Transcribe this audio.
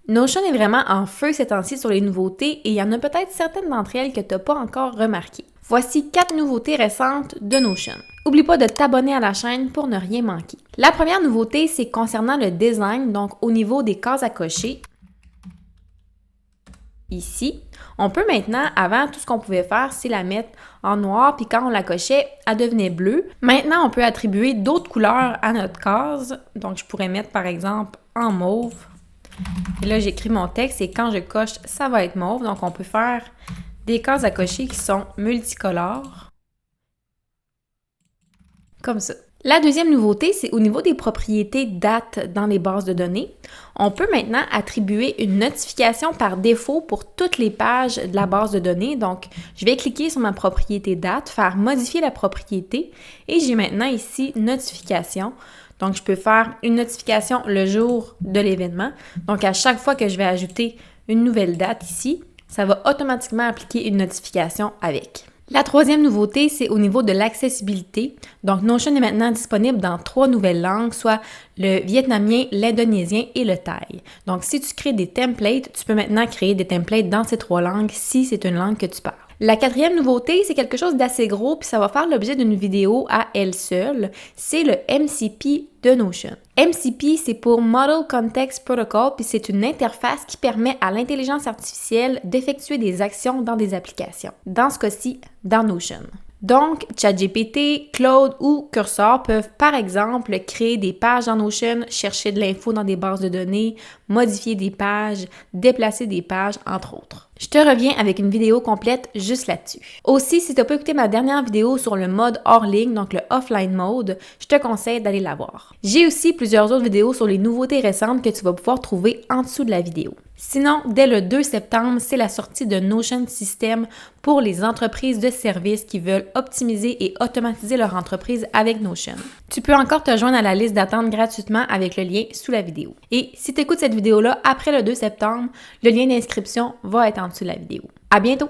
Notion est vraiment en feu ces temps-ci sur les nouveautés et il y en a peut-être certaines d'entre elles que tu n'as pas encore remarquées. Voici 4 nouveautés récentes de Notion. N'oublie pas de t'abonner à la chaîne pour ne rien manquer. La première nouveauté, c'est concernant le design, donc au niveau des cases à cocher. Ici, on peut maintenant, avant, tout ce qu'on pouvait faire, c'est la mettre en noir, puis quand on la cochait, elle devenait bleue. Maintenant, on peut attribuer d'autres couleurs à notre case. Donc, je pourrais mettre, par exemple, en mauve. Et là, j'écris mon texte et quand je coche, ça va être mauve. Donc, on peut faire des cases à cocher qui sont multicolores. Comme ça. La deuxième nouveauté, c'est au niveau des propriétés date dans les bases de données. On peut maintenant attribuer une notification par défaut pour toutes les pages de la base de données. Donc, je vais cliquer sur ma propriété date, faire modifier la propriété et j'ai maintenant ici notification. Donc, je peux faire une notification le jour de l'événement. Donc, à chaque fois que je vais ajouter une nouvelle date ici, ça va automatiquement appliquer une notification avec. La troisième nouveauté, c'est au niveau de l'accessibilité. Donc, Notion est maintenant disponible dans 3 nouvelles langues, soit le vietnamien, l'indonésien et le thaï. Donc, si tu crées des templates, tu peux maintenant créer des templates dans ces 3 langues si c'est une langue que tu parles. La quatrième nouveauté, c'est quelque chose d'assez gros, puis ça va faire l'objet d'une vidéo à elle seule. C'est le MCP de Notion. MCP, c'est pour Model Context Protocol, puis c'est une interface qui permet à l'intelligence artificielle d'effectuer des actions dans des applications. Dans ce cas-ci, dans Notion. Donc, ChatGPT, Claude ou Cursor peuvent, par exemple, créer des pages dans Notion, chercher de l'info dans des bases de données, modifier des pages, déplacer des pages, entre autres. Je te reviens avec une vidéo complète juste là-dessus. Aussi, si tu n'as pas écouté ma dernière vidéo sur le mode hors ligne, donc le offline mode, je te conseille d'aller la voir. J'ai aussi plusieurs autres vidéos sur les nouveautés récentes que tu vas pouvoir trouver en dessous de la vidéo. Sinon, dès le 2 septembre, c'est la sortie de Notion System pour les entreprises de services qui veulent optimiser et automatiser leur entreprise avec Notion. Tu peux encore te joindre à la liste d'attente gratuitement avec le lien sous la vidéo. Et si tu écoutes cette vidéo-là après le 2 septembre, le lien d'inscription va être en dessous de la vidéo. À bientôt!